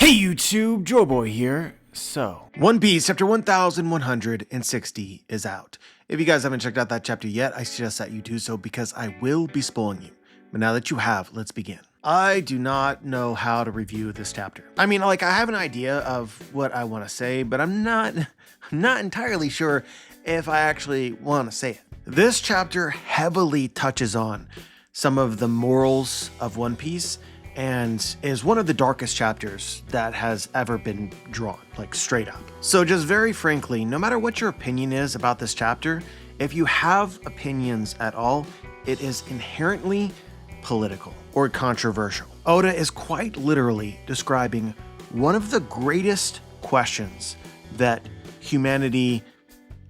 Hey YouTube, Joeboy here. So, One Piece chapter 1160 is out. If you guys haven't checked out that chapter yet, I suggest that you do so because I will be spoiling you. But now that you have, let's begin. I do not know how to review this chapter. I mean, I have an idea of what I want to say, but I'm not entirely sure if I actually want to say it. This chapter heavily touches on some of the morals of One Piece and is one of the darkest chapters that has ever been drawn, like straight up. So just very frankly, no matter what your opinion is about this chapter, if you have opinions at all, it is inherently political or controversial. Oda is quite literally describing one of the greatest questions that humanity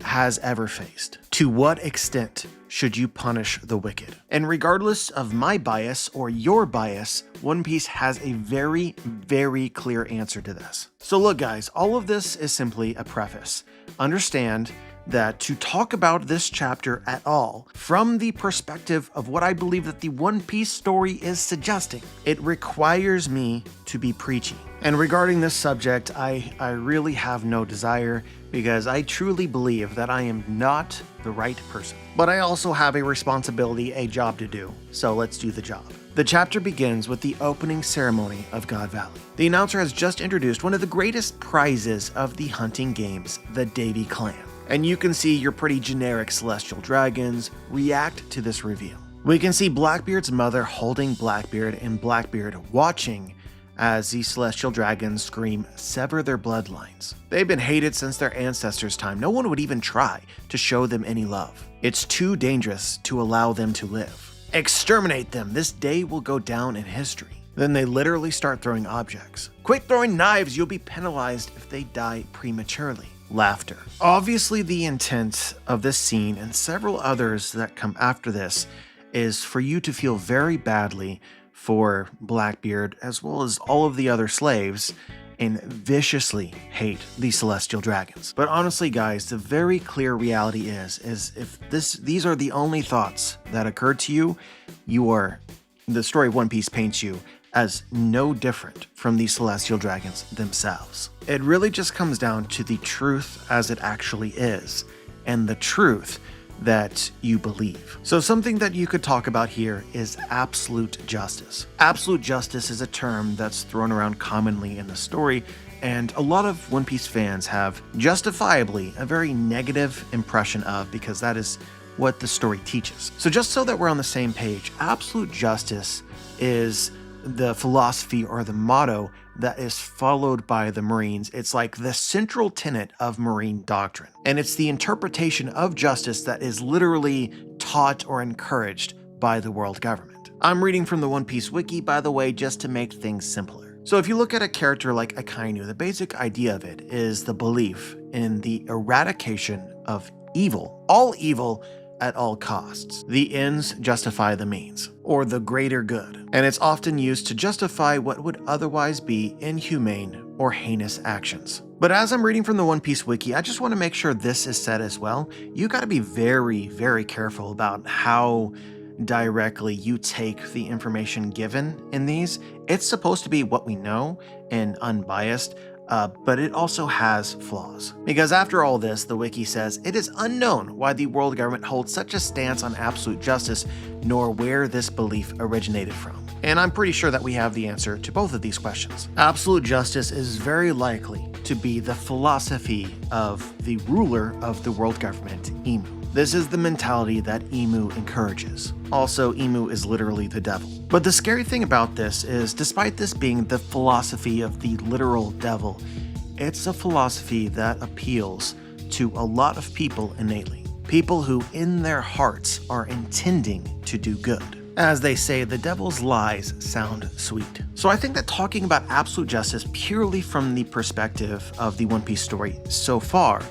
has ever faced. To what extent should you punish the wicked? And regardless of my bias or your bias, One Piece has a very, very clear answer to this. So look guys, all of this is simply a preface. Understand that to talk about this chapter at all from the perspective of what I believe that the One Piece story is suggesting, it requires me to be preachy. And regarding this subject, I really have no desire because I truly believe that I am not the right person. But I also have a responsibility, a job to do, so let's do the job. The chapter begins with the opening ceremony of God Valley. The announcer has just introduced one of the greatest prizes of the hunting games, the Davy Clan. And you can see your pretty generic celestial dragons react to this reveal. We can see Blackbeard's mother holding Blackbeard and Blackbeard watching as the celestial dragons scream, "Sever their bloodlines." They've been hated since their ancestors' time. No one would even try to show them any love. It's too dangerous to allow them to live. Exterminate them. This day will go down in history. Then they literally start throwing objects. Quit throwing knives. You'll be penalized if they die prematurely. Laughter. Obviously, the intent of this scene and several others that come after this is for you to feel very badly for Blackbeard as well as all of the other slaves and viciously hate the celestial dragons. But honestly guys, the very clear reality is if these are the only thoughts that occurred to you, the story of One Piece paints you as no different from the celestial dragons themselves. It really just comes down to the truth as it actually is, and the truth that you believe. So something that you could talk about here is absolute justice. Absolute justice is a term that's thrown around commonly in the story, and a lot of One Piece fans have justifiably a very negative impression of, because that is what the story teaches. So just so that we're on the same page, absolute justice is the philosophy or the motto that is followed by the Marines. It's like the central tenet of Marine doctrine. And it's the interpretation of justice that is literally taught or encouraged by the world government. I'm reading from the One Piece wiki, by the way, just to make things simpler. So if you look at a character like Akainu, the basic idea of it is the belief in the eradication of evil, all evil at all costs. The ends justify the means, or the greater good, and it's often used to justify what would otherwise be inhumane or heinous actions. But as I'm reading from the One Piece wiki, I just want to make sure this is said as well. You got to be very, very careful about how directly you take the information given in these. It's supposed to be what we know and unbiased, but it also has flaws. Because after all this, the wiki says, it is unknown why the world government holds such a stance on absolute justice, nor where this belief originated from. And I'm pretty sure that we have the answer to both of these questions. Absolute justice is very likely to be the philosophy of the ruler of the world government, Emu. This is the mentality that Emu encourages. Also, Emu is literally the devil. But the scary thing about this is, despite this being the philosophy of the literal devil, it's a philosophy that appeals to a lot of people innately. People who in their hearts are intending to do good. As they say, the devil's lies sound sweet. So I think that talking about absolute justice purely from the perspective of the One Piece story so far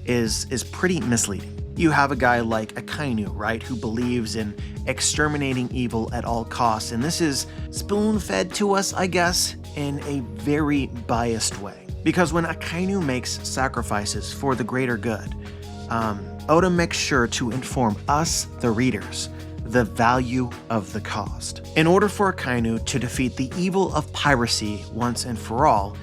is pretty misleading. You have a guy like Akainu, right, who believes in exterminating evil at all costs, and this is spoon-fed to us, I guess, in a very biased way. Because when Akainu makes sacrifices for the greater good, Oda makes sure to inform us, the readers, the value of the cost. In order for Akainu to defeat the evil of piracy once and for all,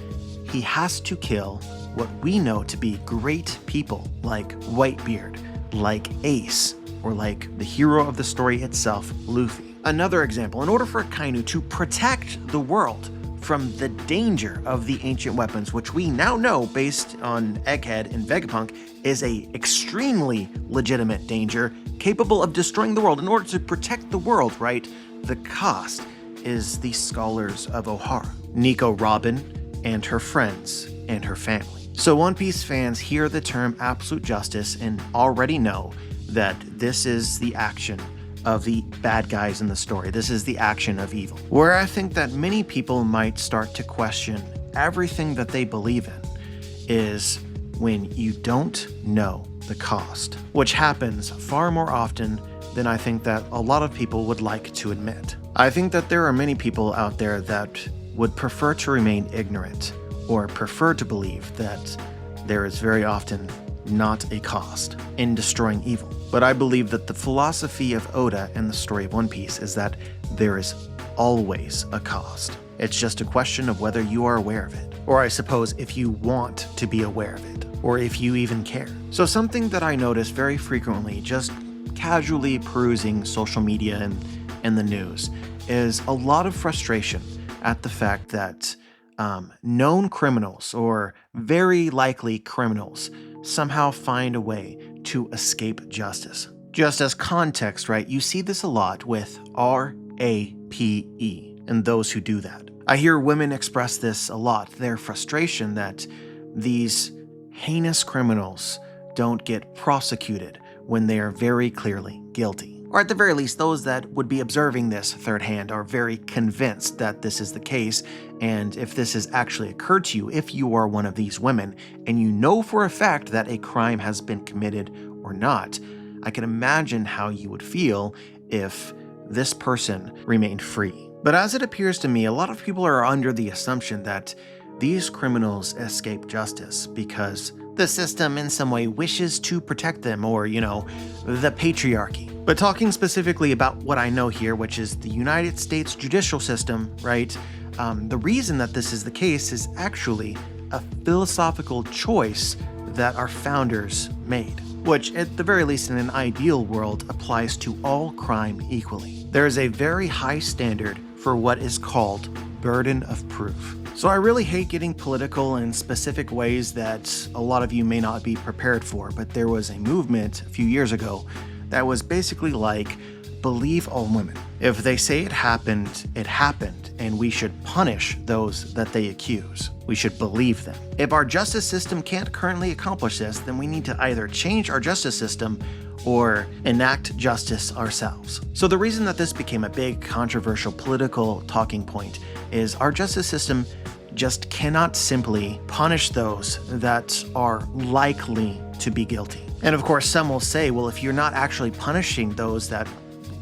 he has to kill what we know to be great people like Whitebeard, like Ace, or like the hero of the story itself, Luffy. Another example, in order for Akainu to protect the world from the danger of the ancient weapons, which we now know, based on Egghead and Vegapunk, is a extremely legitimate danger capable of destroying the world. In order to protect the world, right, the cost is the scholars of Ohara, Nico Robin, and her friends, and her family. So One Piece fans hear the term absolute justice and already know that this is the action of the bad guys in the story. This is the action of evil. Where I think that many people might start to question everything that they believe in is when you don't know the cost, which happens far more often than I think that a lot of people would like to admit. I think that there are many people out there that would prefer to remain ignorant or prefer to believe that there is very often not a cost in destroying evil. But I believe that the philosophy of Oda and the story of One Piece is that there is always a cost. It's just a question of whether you are aware of it, or I suppose if you want to be aware of it, or if you even care. So something that I notice very frequently, just casually perusing social media and the news, is a lot of frustration at the fact that known criminals, or very likely criminals, somehow find a way to escape justice. Just as context, right, you see this a lot with RAPE and those who do that. I hear women express this a lot, their frustration that these heinous criminals don't get prosecuted when they are very clearly guilty. Or at the very least, those that would be observing this third hand are very convinced that this is the case, and if this has actually occurred to you, if you are one of these women, and you know for a fact that a crime has been committed or not, I can imagine how you would feel if this person remained free. But as it appears to me, a lot of people are under the assumption that these criminals escape justice because the system in some way wishes to protect them, or, the patriarchy. But talking specifically about what I know here, which is the United States judicial system, right? The reason that this is the case is actually a philosophical choice that our founders made, which at the very least in an ideal world applies to all crime equally. There is a very high standard for what is called burden of proof. So I really hate getting political in specific ways that a lot of you may not be prepared for, but there was a movement a few years ago that was basically like, believe all women. If they say it happened, and we should punish those that they accuse. We should believe them. If our justice system can't currently accomplish this, then we need to either change our justice system or enact justice ourselves. So the reason that this became a big controversial political talking point is our justice system just cannot simply punish those that are likely to be guilty. And of course, some will say, well, if you're not actually punishing those that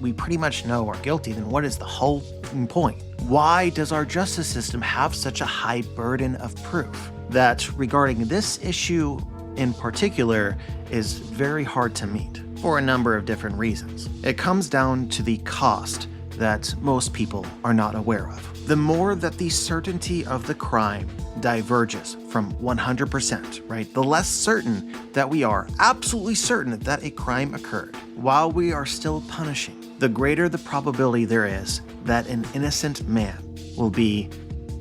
we pretty much know are guilty, then what is the whole point? Why does our justice system have such a high burden of proof that regarding this issue in particular is very hard to meet for a number of different reasons? It comes down to the cost that most people are not aware of. The more that the certainty of the crime diverges from 100%, right? The less certain that we are absolutely certain that a crime occurred while we are still punishing, the greater the probability there is that an innocent man will be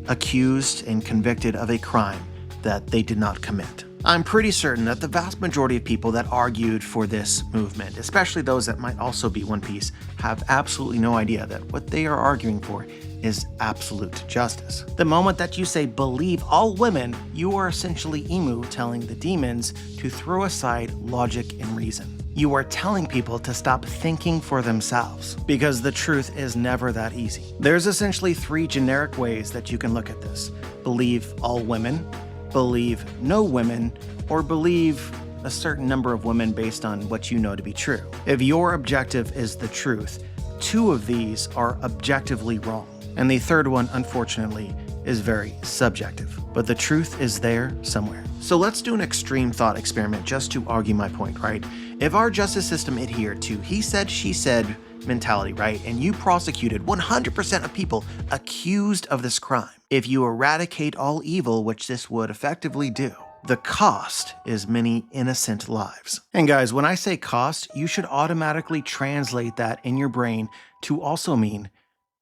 accused and convicted of a crime that they did not commit. I'm pretty certain that the vast majority of people that argued for this movement, especially those that might also be One Piece, have absolutely no idea that what they are arguing for is absolute justice. The moment that you say believe all women, you are essentially Emu telling the demons to throw aside logic and reason. You are telling people to stop thinking for themselves, because the truth is never that easy. There's essentially three generic ways that you can look at this. Believe all women, believe no women, or believe a certain number of women based on what you know to be true. If your objective is the truth, two of these are objectively wrong. And the third one, unfortunately, is very subjective. But the truth is there somewhere. So let's do an extreme thought experiment just to argue my point, right? If our justice system adhered to he said, she said mentality, right? And you prosecuted 100% of people accused of this crime. If you eradicate all evil, which this would effectively do, the cost is many innocent lives. And guys, when I say cost, you should automatically translate that in your brain to also mean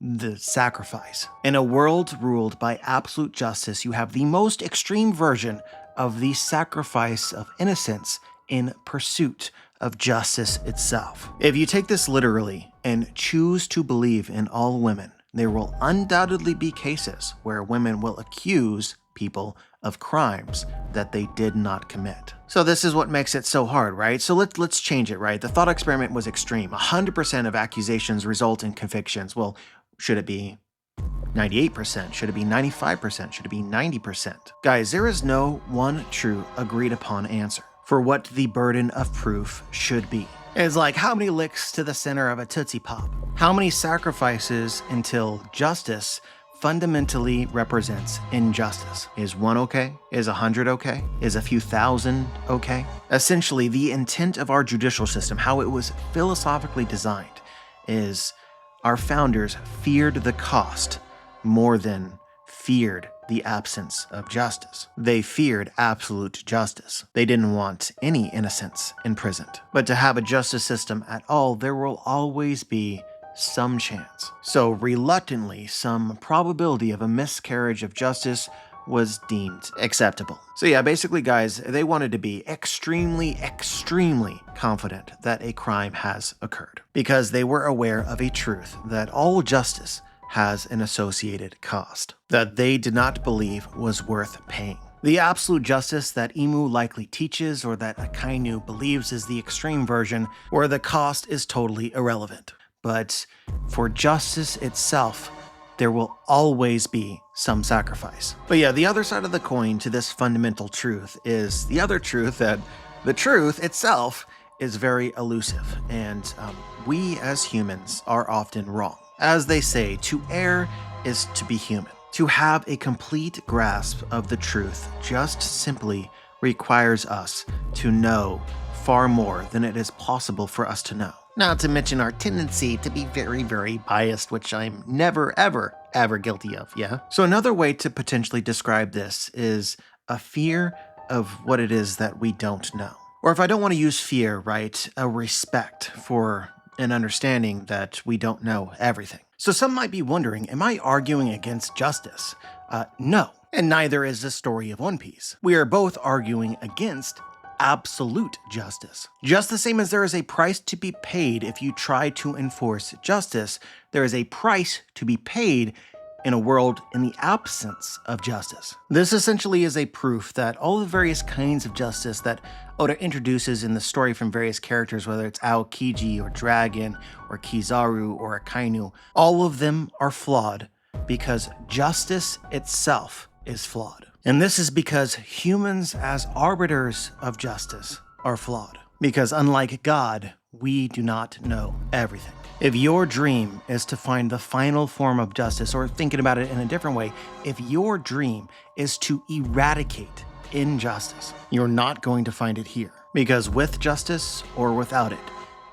the sacrifice. In a world ruled by absolute justice, you have the most extreme version of the sacrifice of innocence in pursuit of justice itself. If you take this literally and choose to believe in all women, there will undoubtedly be cases where women will accuse people of crimes that they did not commit. So this is what makes it so hard, right? So let's change it, right? The thought experiment was extreme. 100% of accusations result in convictions. Well, should it be 98%? Should it be 95%? Should it be 90%? Guys, there is no one true agreed upon answer for what the burden of proof should be. It's like, how many licks to the center of a Tootsie Pop? How many sacrifices until justice fundamentally represents injustice? Is 1 okay? Is 100 okay? Is a few thousand okay? Essentially, the intent of our judicial system, how it was philosophically designed, is our founders feared the cost more than feared the absence of justice. They feared absolute justice. They didn't want any innocents imprisoned. But to have a justice system at all, there will always be some chance. So reluctantly, some probability of a miscarriage of justice was deemed acceptable. So yeah, basically guys, they wanted to be extremely confident that a crime has occurred because they were aware of a truth that all justice has an associated cost that they did not believe was worth paying. The absolute justice that Emu likely teaches or that Akainu believes is the extreme version where the cost is totally irrelevant. But for justice itself, there will always be some sacrifice. But yeah, the other side of the coin to this fundamental truth is the other truth that the truth itself is very elusive, and we as humans are often wrong. As they say, to err is to be human. To have a complete grasp of the truth just simply requires us to know far more than it is possible for us to know. Not to mention our tendency to be very biased, which I'm never, ever guilty of, yeah? So another way to potentially describe this is a fear of what it is that we don't know. Or if I don't want to use fear, right, a respect for an understanding that we don't know everything. So some might be wondering, am I arguing against justice? No, and neither is the story of One Piece. We are both arguing against absolute justice. Just the same as there is a price to be paid if you try to enforce justice, there is a price to be paid in a world in the absence of justice. This essentially is a proof that all the various kinds of justice that Oda introduces in the story from various characters, whether it's Aokiji or Dragon or Kizaru or Akainu, all of them are flawed because justice itself is flawed. And this is because humans as arbiters of justice are flawed. Because unlike God, we do not know everything. If your dream is to find the final form of justice, or thinking about it in a different way, if your dream is to eradicate injustice, you're not going to find it here. Because with justice or without it,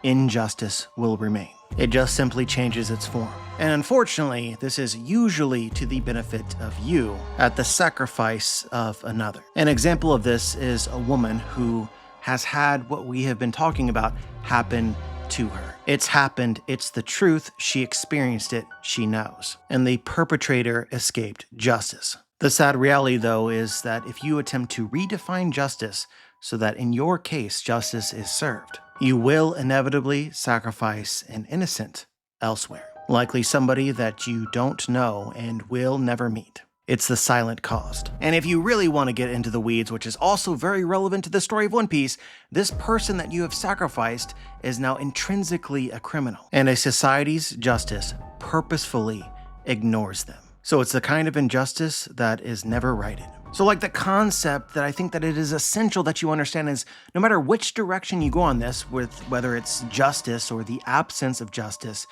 injustice will remain. It just simply changes its form. And unfortunately, this is usually to the benefit of you at the sacrifice of another. An example of this is a woman who has had what we have been talking about happen to her. It's happened, it's the truth, she experienced it, she knows. And the perpetrator escaped justice. The sad reality, though, is that if you attempt to redefine justice so that in your case justice is served, you will inevitably sacrifice an innocent elsewhere, likely somebody that you don't know and will never meet. It's the silent cost. And if you really want to get into the weeds, which is also very relevant to the story of One Piece, this person that you have sacrificed is now intrinsically a criminal, and a society's justice purposefully ignores them. So it's the kind of injustice that is never righted. So like the concept that I think that it is essential that you understand is no matter which direction you go on this, with whether it's justice or the absence of justice,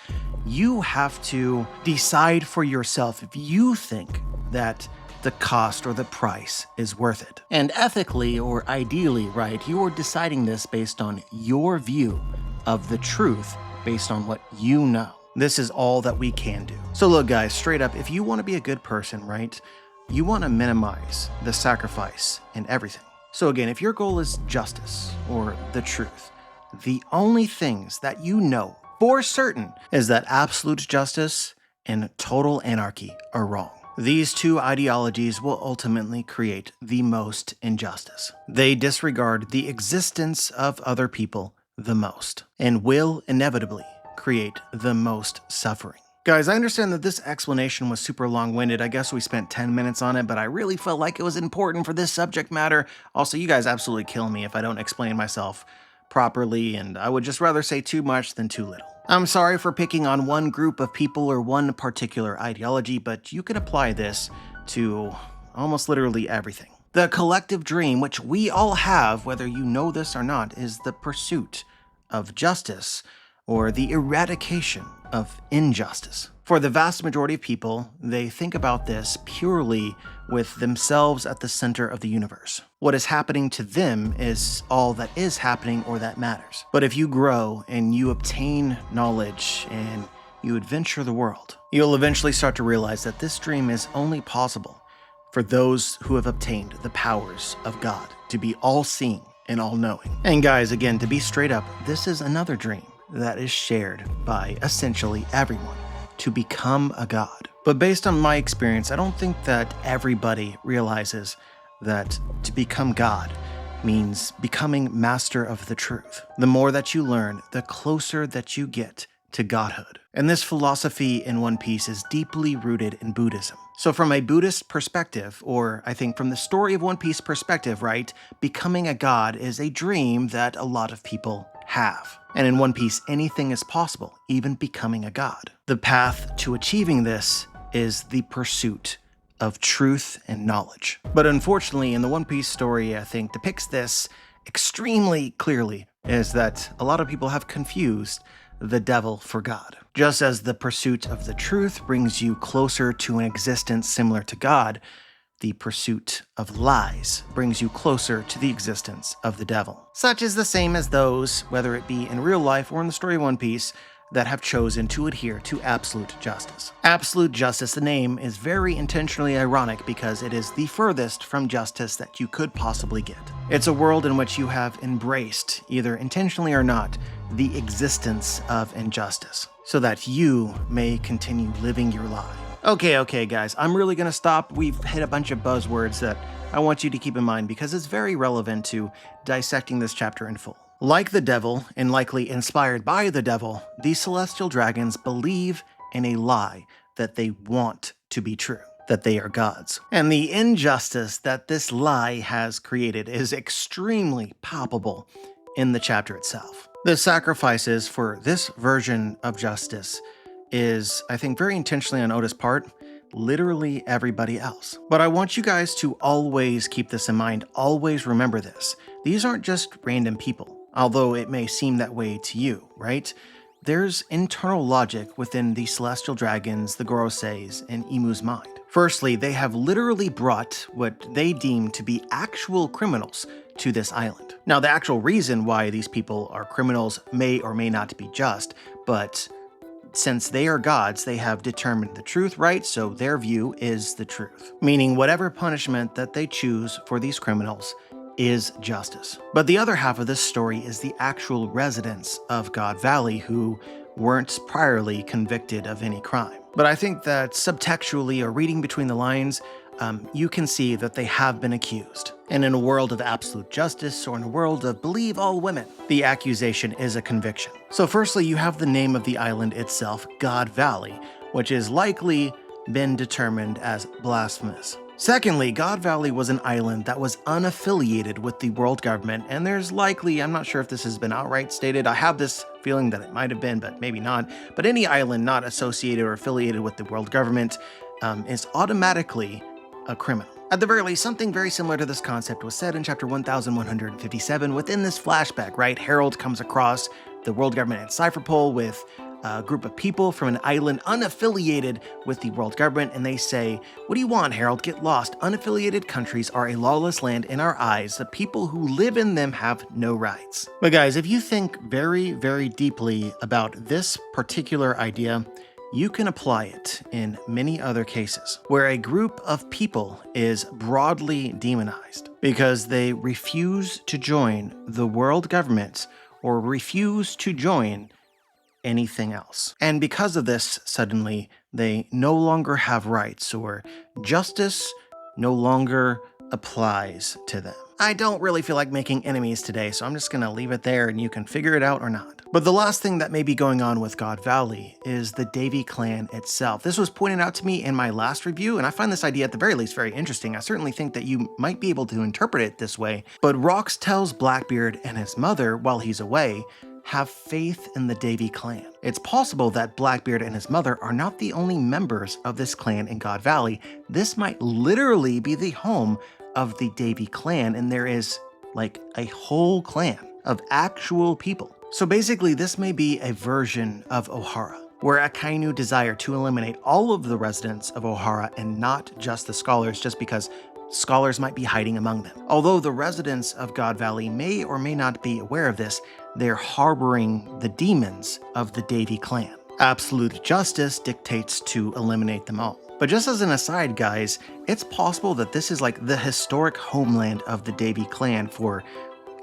you have to decide for yourself if you think that the cost or the price is worth it. And ethically or ideally, right, you are deciding this based on your view of the truth based on what you know. This is all that we can do. So look guys, straight up, if you want to be a good person, right, you want to minimize the sacrifice and everything. So again, if your goal is justice or the truth, the only things that you know for certain is that absolute justice and total anarchy are wrong. These two ideologies will ultimately create the most injustice. They disregard the existence of other people the most and will inevitably create the most suffering. Guys, I understand that this explanation was super long-winded. I guess we spent 10 minutes on it, but I really felt like it was important for this subject matter. Also, you guys absolutely kill me if I don't explain myself properly, and I would just rather say too much than too little. I'm sorry for picking on one group of people or one particular ideology, but you can apply this to almost literally everything. The collective dream, which we all have, whether you know this or not, is the pursuit of justice or the eradication of injustice. For the vast majority of people, they think about this purely with themselves at the center of the universe. What is happening to them is all that is happening or that matters. But if you grow and you obtain knowledge and you adventure the world, you'll eventually start to realize that this dream is only possible for those who have obtained the powers of God to be all-seeing and all-knowing. And guys, again, to be straight up, this is another dream that is shared by essentially everyone, to become a god. But based on my experience, I don't think that everybody realizes that to become God means becoming master of the truth. The more that you learn, the closer that you get to godhood. And this philosophy in One Piece is deeply rooted in Buddhism. So from a Buddhist perspective, or I think from the story of One Piece perspective, right, becoming a god is a dream that a lot of people have. And in One Piece, anything is possible, even becoming a god. The path to achieving this is the pursuit of truth and knowledge. But unfortunately, in the One Piece story, I think depicts this extremely clearly, is that a lot of people have confused the devil for God. Just as the pursuit of the truth brings you closer to an existence similar to God, the pursuit of lies brings you closer to the existence of the devil. Such is the same as those, whether it be in real life or in the story of One Piece, that have chosen to adhere to absolute justice. Absolute justice, the name, is very intentionally ironic because it is the furthest from justice that you could possibly get. It's a world in which you have embraced, either intentionally or not, the existence of injustice, so that you may continue living your life. Okay, guys, I'm really gonna stop. We've hit a bunch of buzzwords that I want you to keep in mind because it's very relevant to dissecting this chapter in full. Like the devil, and likely inspired by the devil, these celestial dragons believe in a lie that they want to be true, that they are gods. And the injustice that this lie has created is extremely palpable in the chapter itself. The sacrifices for this version of justice is, I think, very intentionally on Oda's part, literally everybody else. But I want you guys to always keep this in mind, always remember this. These aren't just random people, although it may seem that way to you, right? There's internal logic within the celestial dragons, the Goroseis, and Emu's mind. Firstly, they have literally brought what they deem to be actual criminals to this island. Now, the actual reason why these people are criminals may or may not be just, but since they are gods, they have determined the truth, right? So their view is the truth, meaning whatever punishment that they choose for these criminals is justice. But the other half of this story is the actual residents of God Valley who weren't priorly convicted of any crime. But I think that subtextually, or reading between the lines, you can see that they have been accused. And in a world of absolute justice, or in a world of believe all women, the accusation is a conviction. So firstly, you have the name of the island itself, God Valley, which is likely been determined as blasphemous. Secondly, God Valley was an island that was unaffiliated with the world government, and there's likely, I'm not sure if this has been outright stated, I have this feeling that it might have been, but maybe not, but any island not associated or affiliated with the world government is automatically a criminal. At the very least, something very similar to this concept was said in chapter 1157 within this flashback, right? Harold comes across the world government at Cypherpole with a group of people from an island unaffiliated with the world government, and they say, "What do you want, Harold? Get lost. Unaffiliated countries are a lawless land in our eyes. The people who live in them have no rights." But guys, if you think very, very deeply about this particular idea, you can apply it in many other cases, where a group of people is broadly demonized because they refuse to join the world government or refuse to join anything else. And because of this, suddenly, they no longer have rights, or justice no longer applies to them. I don't really feel like making enemies today, so I'm just gonna leave it there and you can figure it out or not. But the last thing that may be going on with God Valley is the Davy Clan itself. This was pointed out to me in my last review, and I find this idea at the very least very interesting. I certainly think that you might be able to interpret it this way, but Rox tells Blackbeard and his mother while he's away, have faith in the Davy Clan. It's possible that Blackbeard and his mother are not the only members of this clan in God Valley. This might literally be the home of the Davy Clan, and there is like a whole clan of actual people. So basically, this may be a version of Ohara, where Akainu desire to eliminate all of the residents of Ohara and not just the scholars, just because scholars might be hiding among them. Although the residents of God Valley may or may not be aware of this, they're harboring the demons of the Davy Clan. Absolute justice dictates to eliminate them all. But just as an aside, guys, it's possible that this is like the historic homeland of the Davy Clan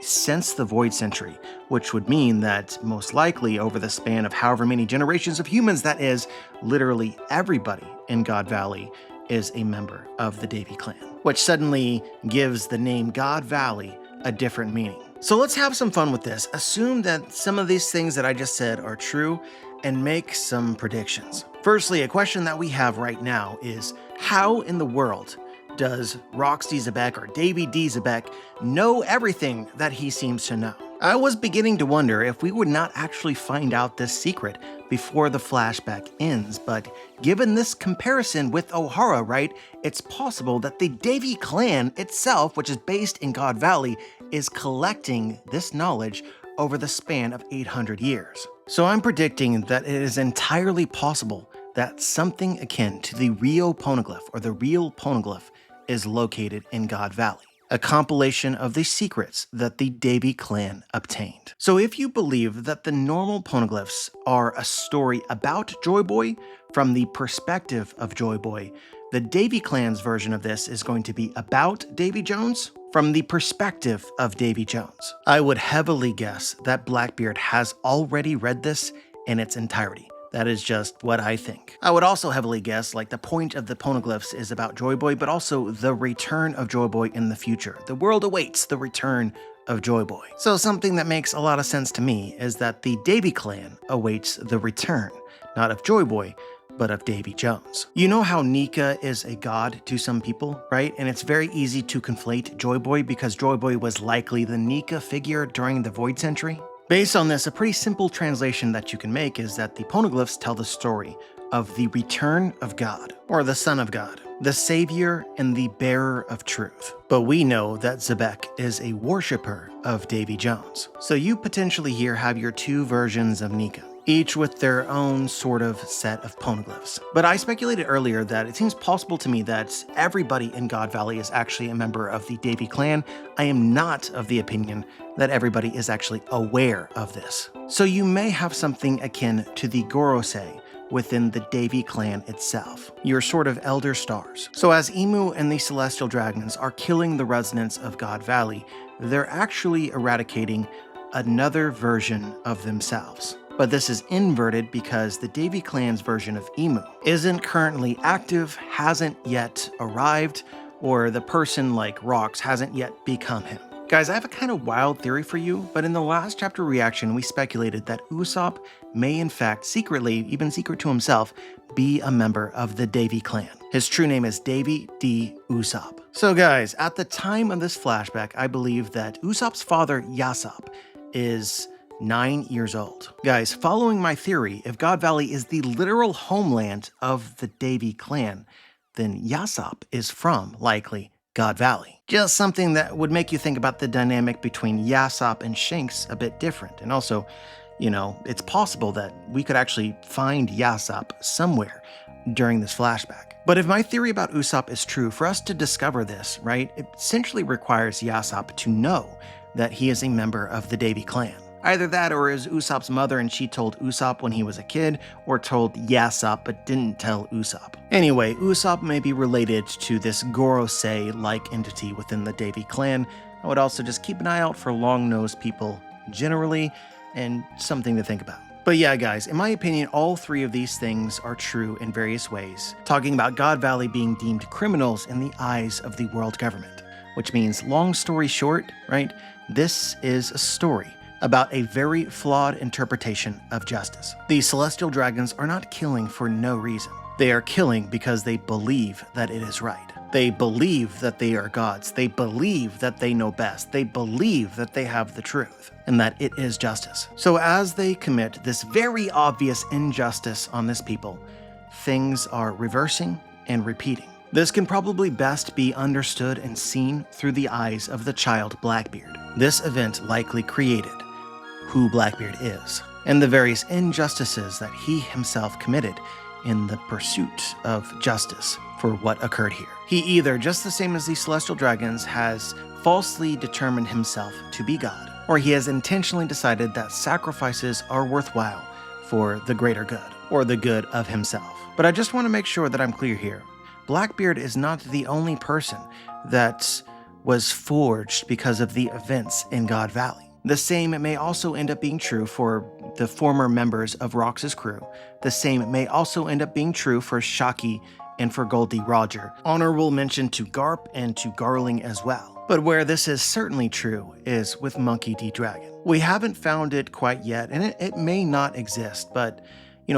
since the Void Century, which would mean that most likely over the span of however many generations of humans, that is, literally everybody in God Valley is a member of the Davy Clan, which suddenly gives the name God Valley a different meaning. So let's have some fun with this. Assume that some of these things that I just said are true and make some predictions. Firstly, a question that we have right now is, how in the world does Rox D. Zebek or Davy D. Zebek know everything that he seems to know? I was beginning to wonder if we would not actually find out this secret before the flashback ends, but given this comparison with Ohara, right, it's possible that the Davy Clan itself, which is based in God Valley, is collecting this knowledge over the span of 800 years. So I'm predicting that it is entirely possible that something akin to the Rio Poneglyph or the Real Poneglyph is located in God Valley, a compilation of the secrets that the Davy Clan obtained. So if you believe that the normal poneglyphs are a story about Joy Boy from the perspective of Joy Boy, the Davy Clan's version of this is going to be about Davy Jones from the perspective of Davy Jones. I would heavily guess that Blackbeard has already read this in its entirety. That is just what I think. I would also heavily guess like the point of the poneglyphs is about Joy Boy, but also the return of Joy Boy in the future. The world awaits the return of Joy Boy. So something that makes a lot of sense to me is that the Davy Clan awaits the return, not of Joy Boy, but of Davy Jones. You know how Nika is a god to some people, right? And it's very easy to conflate Joy Boy because Joy Boy was likely the Nika figure during the Void Century. Based on this, a pretty simple translation that you can make is that the poneglyphs tell the story of the return of God, or the Son of God, the Savior and the bearer of truth. But we know that Zebek is a worshipper of Davy Jones. So you potentially here have your two versions of Nika, each with their own sort of set of poneglyphs. But I speculated earlier that it seems possible to me that everybody in God Valley is actually a member of the Davy Clan. I am not of the opinion that everybody is actually aware of this. So you may have something akin to the Gorosei within the Davy Clan itself, your sort of elder stars. So as Emu and the Celestial Dragons are killing the residents of God Valley, they're actually eradicating another version of themselves. But this is inverted because the Davy Clan's version of Emu isn't currently active, hasn't yet arrived, or the person like Rox hasn't yet become him. Guys, I have a kind of wild theory for you, but in the last chapter reaction, we speculated that Usopp may in fact secretly, even secret to himself, be a member of the Davy Clan. His true name is Davy D. Usopp. So guys, at the time of this flashback, I believe that Usopp's father, Yasopp, is 9 years old. Guys, following my theory, if God Valley is the literal homeland of the Davy Clan, then Yasopp is from, likely, God Valley. Just something that would make you think about the dynamic between Yasopp and Shanks a bit different. And also, it's possible that we could actually find Usopp somewhere during this flashback. But if my theory about Usopp is true, for us to discover this, right, it essentially requires Usopp to know that he is a member of the Davy Clan. Either that or is Usopp's mother and she told Usopp when he was a kid, or told Usopp but didn't tell Usopp. Anyway, Usopp may be related to this Gorosei-like entity within the Davy Clan. I would also just keep an eye out for long-nosed people generally, and something to think about. But yeah, guys, in my opinion, all three of these things are true in various ways. Talking about God Valley being deemed criminals in the eyes of the world government. Which means, long story short, right, this is a story about a very flawed interpretation of justice. The celestial dragons are not killing for no reason. They are killing because they believe that it is right. They believe that they are gods. They believe that they know best. They believe that they have the truth and that it is justice. So as they commit this very obvious injustice on this people, things are reversing and repeating. This can probably best be understood and seen through the eyes of the child Blackbeard. This event likely created who Blackbeard is and the various injustices that he himself committed in the pursuit of justice for what occurred here. He either, just the same as the celestial dragons, has falsely determined himself to be God, or he has intentionally decided that sacrifices are worthwhile for the greater good, or the good of himself. But I just want to make sure that I'm clear here. Blackbeard is not the only person that was forged because of the events in God Valley. The same may also end up being true for the former members of Rox's crew. The same may also end up being true for Shaki and for Goldie Roger. Honorable mention to Garp and to Garling as well. But where this is certainly true is with Monkey D. Dragon. We haven't found it quite yet, and it may not exist, but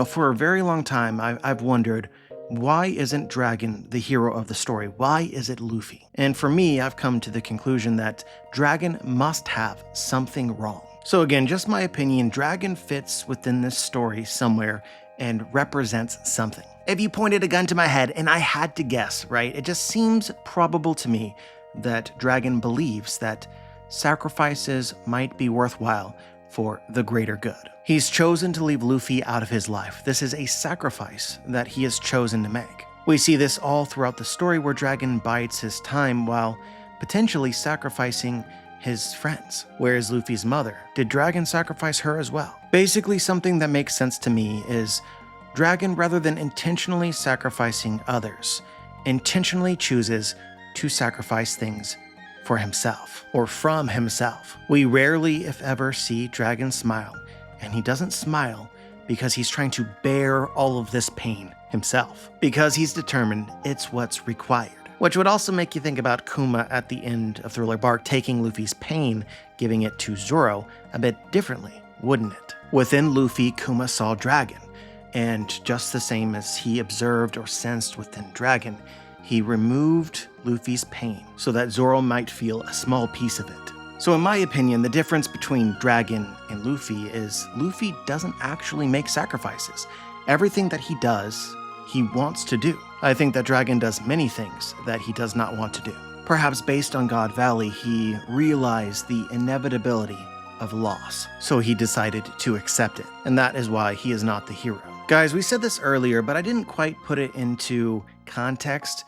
for a very long time I've wondered, why isn't Dragon the hero of the story? Why is it Luffy? And for me, I've come to the conclusion that Dragon must have something wrong. So again, just my opinion, Dragon fits within this story somewhere and represents something. If you pointed a gun to my head and I had to guess, right, it just seems probable to me that Dragon believes that sacrifices might be worthwhile for the greater good. He's chosen to leave Luffy out of his life. This is a sacrifice that he has chosen to make. We see this all throughout the story where Dragon bides his time while potentially sacrificing his friends. Where is Luffy's mother? Did Dragon sacrifice her as well? Basically, something that makes sense to me is Dragon, rather than intentionally sacrificing others, intentionally chooses to sacrifice things for himself or from himself. We rarely, if ever, see Dragon smile, and he doesn't smile because he's trying to bear all of this pain himself, because he's determined it's what's required. Which would also make you think about Kuma at the end of Thriller Bark taking Luffy's pain, giving it to Zoro a bit differently, wouldn't it? Within Luffy, Kuma saw Dragon, and just the same as he observed or sensed within Dragon, he removed Luffy's pain so that Zoro might feel a small piece of it. So in my opinion, the difference between Dragon and Luffy is Luffy doesn't actually make sacrifices. Everything that he does, he wants to do. I think that Dragon does many things that he does not want to do. Perhaps based on God Valley, he realized the inevitability of loss, so he decided to accept it, and that is why he is not the hero. Guys, we said this earlier, but I didn't quite put it into context.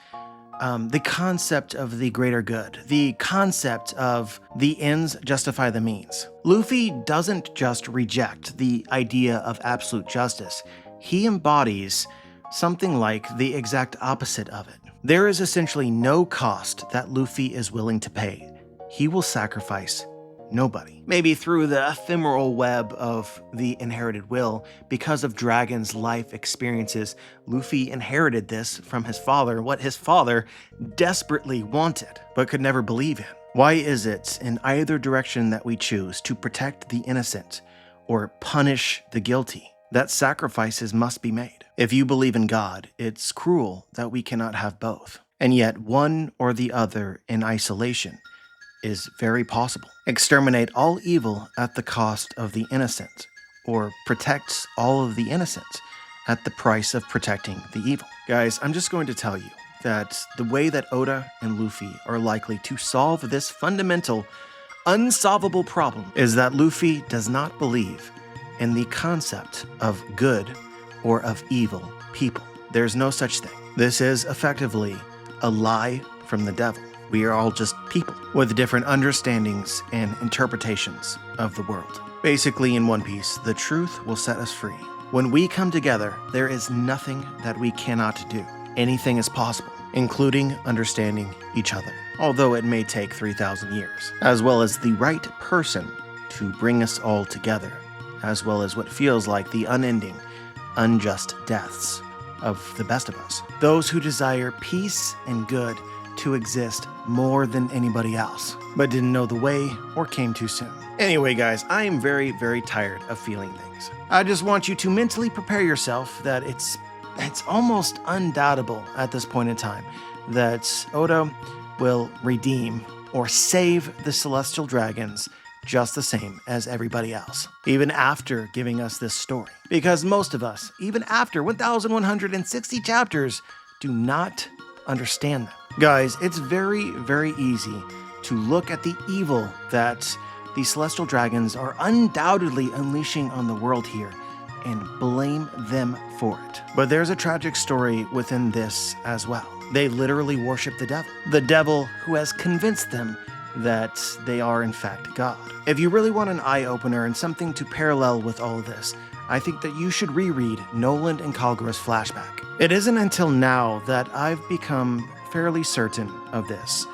The concept of the greater good, the concept of the ends justify the means. Luffy doesn't just reject the idea of absolute justice. He embodies something like the exact opposite of it. There is essentially no cost that Luffy is willing to pay. He will sacrifice nobody. Maybe through the ephemeral web of the inherited will, because of Dragon's life experiences, Luffy inherited this from his father, what his father desperately wanted, but could never believe in. Why is it in either direction that we choose to protect the innocent or punish the guilty, that sacrifices must be made? If you believe in God, it's cruel that we cannot have both. And yet one or the other in isolation is very possible. Exterminate all evil at the cost of the innocent, or protect all of the innocent at the price of protecting the evil. Guys, I'm just going to tell you that the way that Oda and Luffy are likely to solve this fundamental, unsolvable problem is that Luffy does not believe in the concept of good or of evil people. There's no such thing. This is effectively a lie from the devil. We are all just people with different understandings and interpretations of the world. Basically, in One Piece, the truth will set us free. When we come together, there is nothing that we cannot do. Anything is possible, including understanding each other, although it may take 3,000 years, as well as the right person to bring us all together, as well as what feels like the unending, unjust deaths of the best of us. Those who desire peace and good to exist more than anybody else, but didn't know the way or came too soon. Anyway, guys, I am very, very tired of feeling things. I just want you to mentally prepare yourself that it's almost undoubtable at this point in time that Oda will redeem or save the Celestial Dragons just the same as everybody else, even after giving us this story. Because most of us, even after 1,160 chapters, do not understand them. Guys, it's very, very easy to look at the evil that the Celestial Dragons are undoubtedly unleashing on the world here and blame them for it. But there's a tragic story within this as well. They literally worship the devil who has convinced them that they are in fact God. If you really want an eye-opener and something to parallel with all of this, I think that you should reread Noland and Calgara's flashback. It isn't until now that I've become fairly certain of this.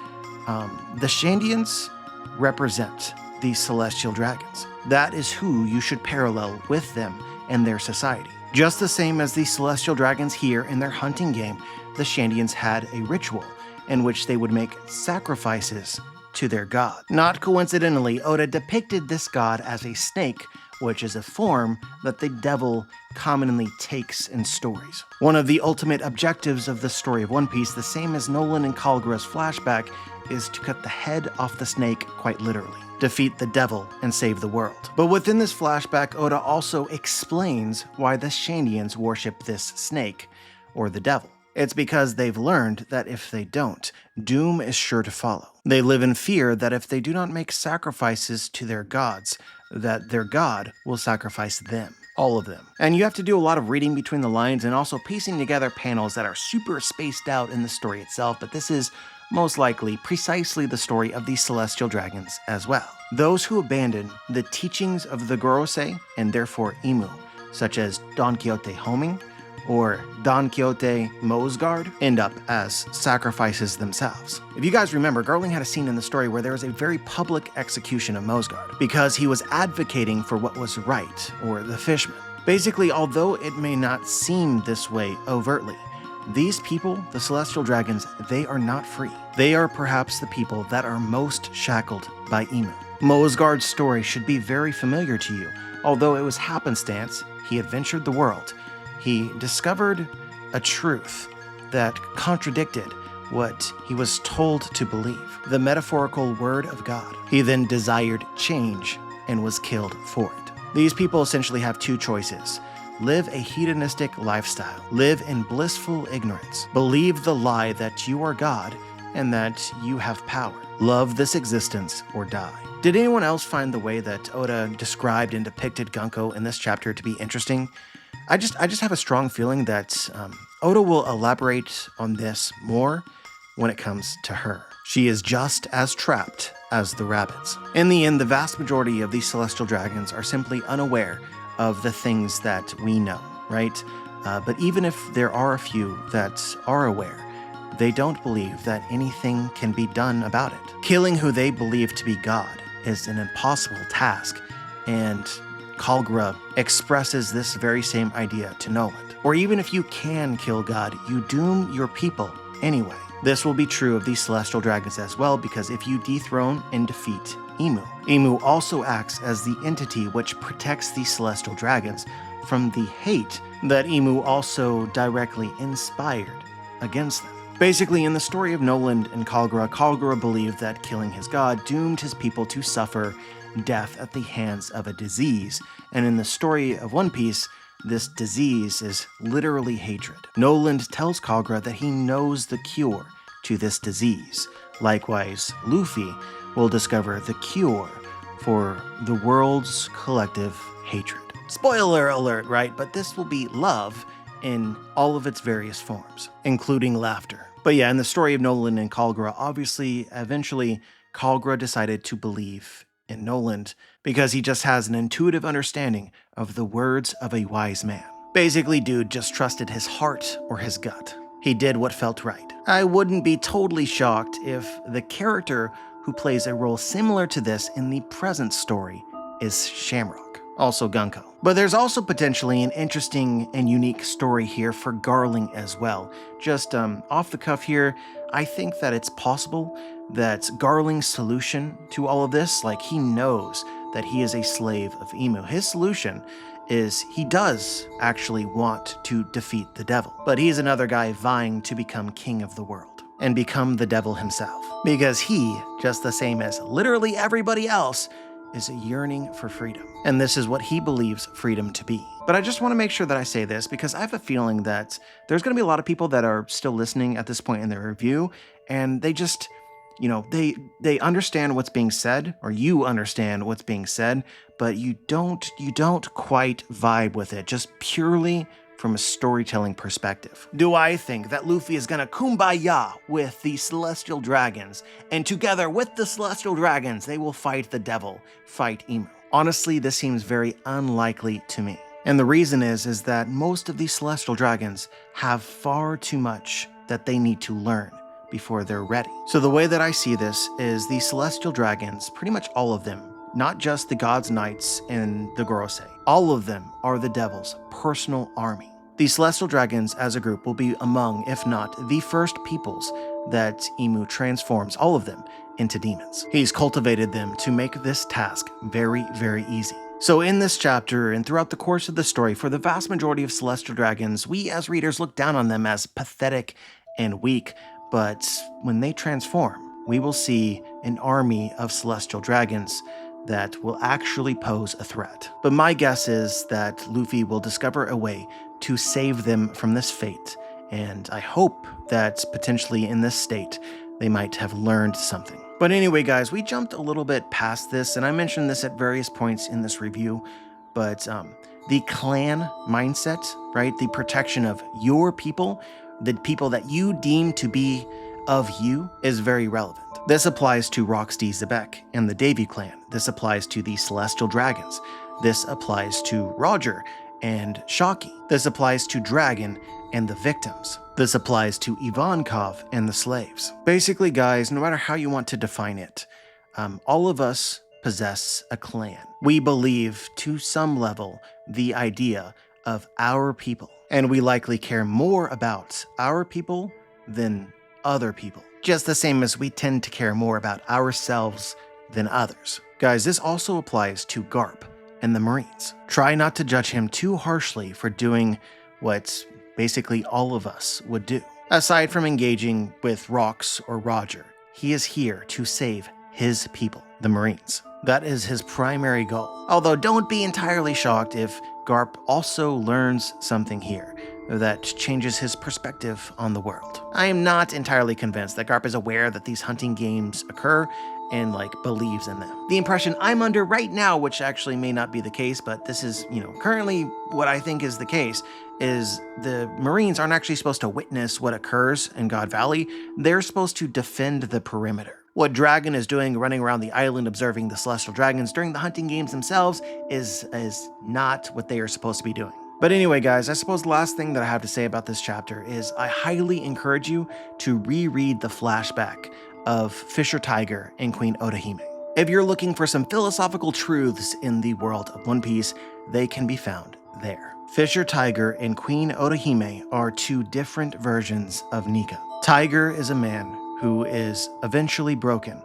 The Shandians represent the Celestial Dragons. That is who you should parallel with them and their society. Just the same as the Celestial Dragons here in their hunting game, the Shandians had a ritual in which they would make sacrifices to their god. Not coincidentally, Oda depicted this god as a snake, which is a form that the devil commonly takes in stories. One of the ultimate objectives of the story of One Piece, the same as Noland and Calgara's flashback, is to cut the head off the snake quite literally, defeat the devil, and save the world. But within this flashback, Oda also explains why the Shandians worship this snake, or the devil. It's because they've learned that if they don't, doom is sure to follow. They live in fear that if they do not make sacrifices to their gods, that their god will sacrifice them. All of them. And you have to do a lot of reading between the lines and also piecing together panels that are super spaced out in the story itself, but this is most likely precisely the story of the Celestial Dragons as well. Those who abandon the teachings of the Gorosei, and therefore Emu, such as Don Quixote homing, or Don Quixote Mosgard, end up as sacrifices themselves. If you guys remember, Garling had a scene in the story where there was a very public execution of Mosgard because he was advocating for what was right, or the fishman. Basically, although it may not seem this way overtly, these people, the Celestial Dragons, they are not free. They are perhaps the people that are most shackled by Emu. Mosgard's story should be very familiar to you. Although it was happenstance, he adventured the world. He discovered a truth that contradicted what he was told to believe, the metaphorical word of God. He then desired change and was killed for it. These people essentially have two choices. Live a hedonistic lifestyle, live in blissful ignorance, believe the lie that you are God and that you have power, love this existence or die. Did anyone else find the way that Oda described and depicted Gunko in this chapter to be interesting? I just have a strong feeling that Oda will elaborate on this more when it comes to her. She is just as trapped as the rabbits. In the end, the vast majority of these Celestial Dragons are simply unaware of the things that we know, right? But even if there are a few that are aware, they don't believe that anything can be done about it. Killing who they believe to be God is an impossible task, and Calgara expresses this very same idea to Noland. Or even if you can kill God, you doom your people anyway. This will be true of these Celestial Dragons as well, because if you dethrone and defeat Emu also acts as the entity which protects the Celestial Dragons from the hate that Emu also directly inspired against them. Basically, in the story of Noland and Calgara, Calgara believed that killing his god doomed his people to suffer death at the hands of a disease, and in the story of One Piece, this disease is literally hatred. Noland tells Calgara that he knows the cure to this disease. Likewise, Luffy will discover the cure for the world's collective hatred. Spoiler alert, right? But this will be love in all of its various forms, including laughter. But yeah, in the story of Noland and Calgara, obviously, eventually, Calgara decided to believe in Noland because he just has an intuitive understanding of the words of a wise man. Basically, dude just trusted his heart or his gut. He did what felt right. I wouldn't be totally shocked if the character who plays a role similar to this in the present story is Shamrock, also Gunko. But there's also potentially an interesting and unique story here for Garling as well. Just off the cuff here, I think that it's possible that Garling's solution to all of this, like he knows that he is a slave of Emu. His solution is he does actually want to defeat the devil, but he's another guy vying to become king of the world and become the devil himself, because he, just the same as literally everybody else, is yearning for freedom. And this is what he believes freedom to be. But I just want to make sure that I say this because I have a feeling that there's going to be a lot of people that are still listening at this point in their review, and they just, they understand what's being said, or you understand what's being said, but you don't quite vibe with it, just purely from a storytelling perspective. Do I think that Luffy is gonna kumbaya with the Celestial Dragons, and together with the Celestial Dragons, they will fight the devil, fight Emu? Honestly, this seems very unlikely to me. And the reason is that most of these Celestial Dragons have far too much that they need to learn before they're ready. So the way that I see this is the Celestial Dragons, pretty much all of them, not just the God's Knights and the Gorosei, all of them are the devil's personal army. The Celestial Dragons as a group will be among, if not the first peoples that Emu transforms, all of them, into demons. He's cultivated them to make this task very, very easy. So in this chapter and throughout the course of the story, for the vast majority of Celestial Dragons, we as readers look down on them as pathetic and weak, but when they transform, we will see an army of Celestial Dragons that will actually pose a threat. But my guess is that Luffy will discover a way to save them from this fate, and I hope that potentially in this state, they might have learned something. But anyway, guys, we jumped a little bit past this, and I mentioned this at various points in this review, but the clan mindset, right? The protection of your people, the people that you deem to be of you, is very relevant. This applies to Rocksteady Zebek and the Davy Clan. This applies to the Celestial Dragons. This applies to Roger and Shocky. This applies to Dragon and the victims. This applies to Ivankov and the slaves. Basically, guys, no matter how you want to define it, all of us possess a clan. We believe, to some level, the idea of our people, and we likely care more about our people than other people, just the same as we tend to care more about ourselves than others. Guys, this also applies to Garp and the Marines. Try not to judge him too harshly for doing what basically all of us would do. Aside from engaging with Rox or Roger, he is here to save his people, the Marines. That is his primary goal. Although don't be entirely shocked if Garp also learns something here that changes his perspective on the world. I am not entirely convinced that Garp is aware that these hunting games occur and believes in them. The impression I'm under right now, which actually may not be the case, but this is, currently what I think is the case, is the Marines aren't actually supposed to witness what occurs in God Valley. They're supposed to defend the perimeter. What Dragon is doing, running around the island observing the Celestial Dragons during the hunting games themselves, is not what they are supposed to be doing. But anyway, guys, I suppose the last thing that I have to say about this chapter is I highly encourage you to reread the flashback of Fisher Tiger and Queen Orihime. If you're looking for some philosophical truths in the world of One Piece, they can be found there. Fisher Tiger and Queen Orihime are two different versions of Nika. Tiger is a man who is eventually broken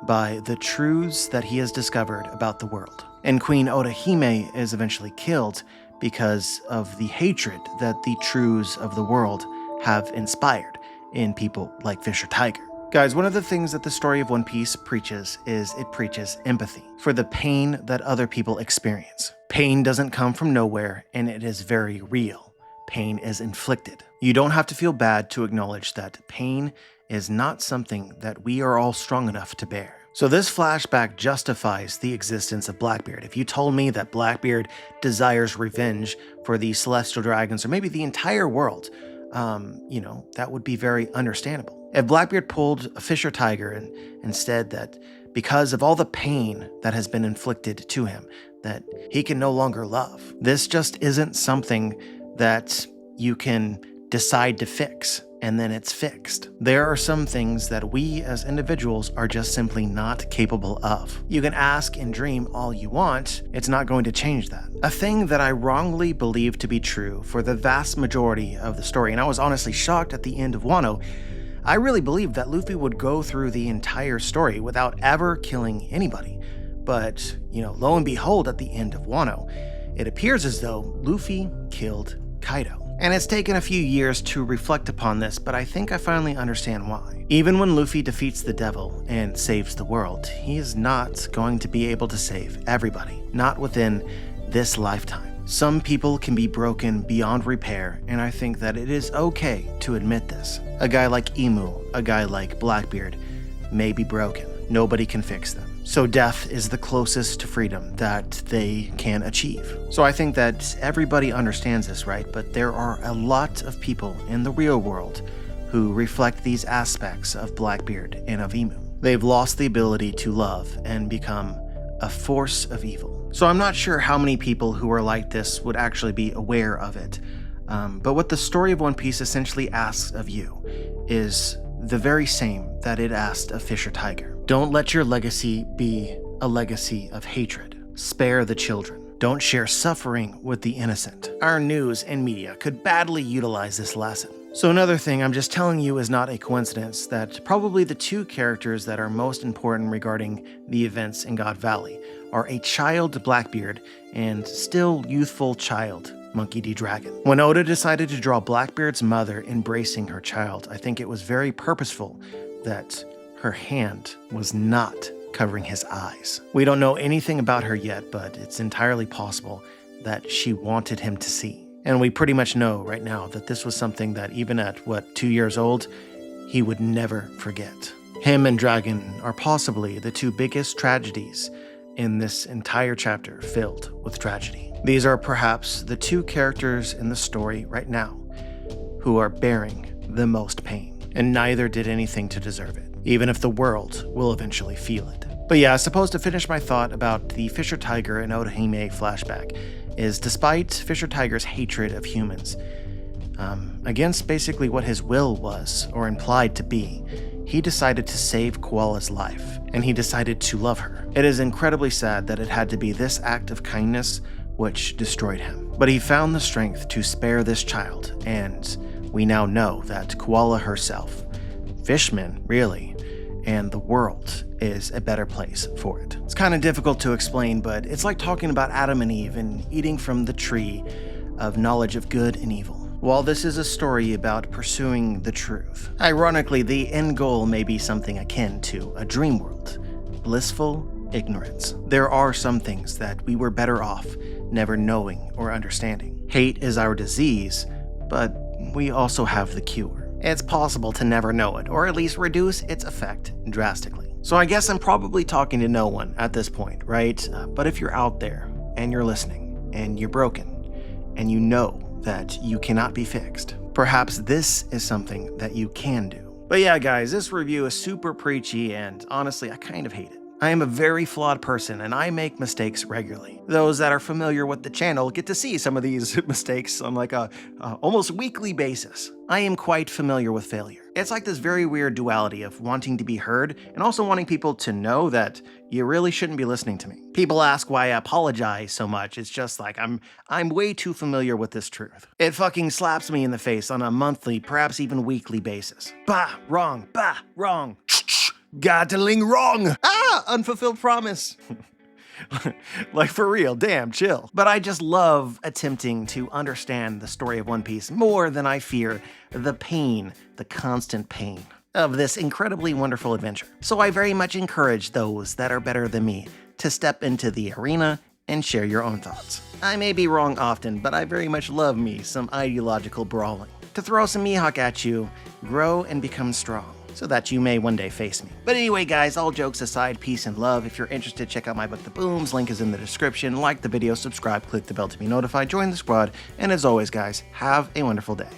by the truths that he has discovered about the world. And Queen Orihime is eventually killed because of the hatred that the truths of the world have inspired in people like Fisher Tiger. Guys, one of the things that the story of One Piece preaches is it preaches empathy for the pain that other people experience. Pain doesn't come from nowhere, and it is very real. Pain is inflicted. You don't have to feel bad to acknowledge that pain is not something that we are all strong enough to bear. So this flashback justifies the existence of Blackbeard. If you told me that Blackbeard desires revenge for the celestial dragons or maybe the entire world, that would be very understandable. If Blackbeard pulled a Fisher Tiger and instead that because of all the pain that has been inflicted to him, that he can no longer love. This just isn't something that you can decide to fix and then it's fixed. There are some things that we as individuals are just simply not capable of. You can ask and dream all you want, it's not going to change that. A thing that I wrongly believed to be true for the vast majority of the story, and I was honestly shocked at the end of Wano, I really believed that Luffy would go through the entire story without ever killing anybody. But, lo and behold, at the end of Wano, it appears as though Luffy killed Kaido. And it's taken a few years to reflect upon this, but I think I finally understand why. Even when Luffy defeats the devil and saves the world, he is not going to be able to save everybody, not within this lifetime. Some people can be broken beyond repair, and I think that it is okay to admit this. A guy like Emu, a guy like Blackbeard, may be broken. Nobody can fix them. So death is the closest to freedom that they can achieve. So I think that everybody understands this, right? But there are a lot of people in the real world who reflect these aspects of Blackbeard and of Emu. They've lost the ability to love and become a force of evil. So I'm not sure how many people who are like this would actually be aware of it. But what the story of One Piece essentially asks of you is the very same that it asked of Fisher Tiger. Don't let your legacy be a legacy of hatred. Spare the children. Don't share suffering with the innocent. Our news and media could badly utilize this lesson. So another thing I'm just telling you is not a coincidence that probably the two characters that are most important regarding the events in God Valley are a child Blackbeard and still youthful child Monkey D. Dragon. When Oda decided to draw Blackbeard's mother embracing her child, I think it was very purposeful that her hand was not covering his eyes. We don't know anything about her yet, but it's entirely possible that she wanted him to see. And we pretty much know right now that this was something that even at, 2 years old, he would never forget. Him and Dragon are possibly the two biggest tragedies in this entire chapter filled with tragedy. These are perhaps the two characters in the story right now who are bearing the most pain, and neither did anything to deserve it, even if the world will eventually feel it. But yeah, I suppose to finish my thought about the Fisher Tiger and Otohime flashback is despite Fisher Tiger's hatred of humans, against basically what his will was or implied to be, he decided to save Koala's life, and he decided to love her. It is incredibly sad that it had to be this act of kindness which destroyed him. But he found the strength to spare this child, and we now know that Koala herself, Fishman, really, and the world is a better place for it. It's kind of difficult to explain, but it's like talking about Adam and Eve and eating from the tree of knowledge of good and evil. While this is a story about pursuing the truth, ironically, the end goal may be something akin to a dream world, blissful ignorance. There are some things that we were better off never knowing or understanding. Hate is our disease, but we also have the cure. It's possible to never know it, or at least reduce its effect drastically. So I guess I'm probably talking to no one at this point, right? But if you're out there and you're listening and you're broken and you know that you cannot be fixed, perhaps this is something that you can do. But yeah, guys, this review is super preachy and honestly, I kind of hate it. I am a very flawed person and I make mistakes regularly. Those that are familiar with the channel get to see some of these mistakes on like a almost weekly basis. I am quite familiar with failure. It's like this very weird duality of wanting to be heard and also wanting people to know that you really shouldn't be listening to me. People ask why I apologize so much. It's just like I'm way too familiar with this truth. It fucking slaps me in the face on a monthly, perhaps even weekly basis. Bah, wrong, Gatling wrong. Unfulfilled promise. Like for real, damn, chill. But I just love attempting to understand the story of One Piece more than I fear the pain, the constant pain of this incredibly wonderful adventure. So I very much encourage those that are better than me to step into the arena and share your own thoughts. I may be wrong often, but I very much love me some ideological brawling. To throw some Mihawk at you, grow and become strong. so that you may one day face me. But anyway, guys, all jokes aside, peace and love. If you're interested, check out my book, The Booms. Link is in the description. Like the video, subscribe, click the bell to be notified, join the squad, and as always, guys, have a wonderful day.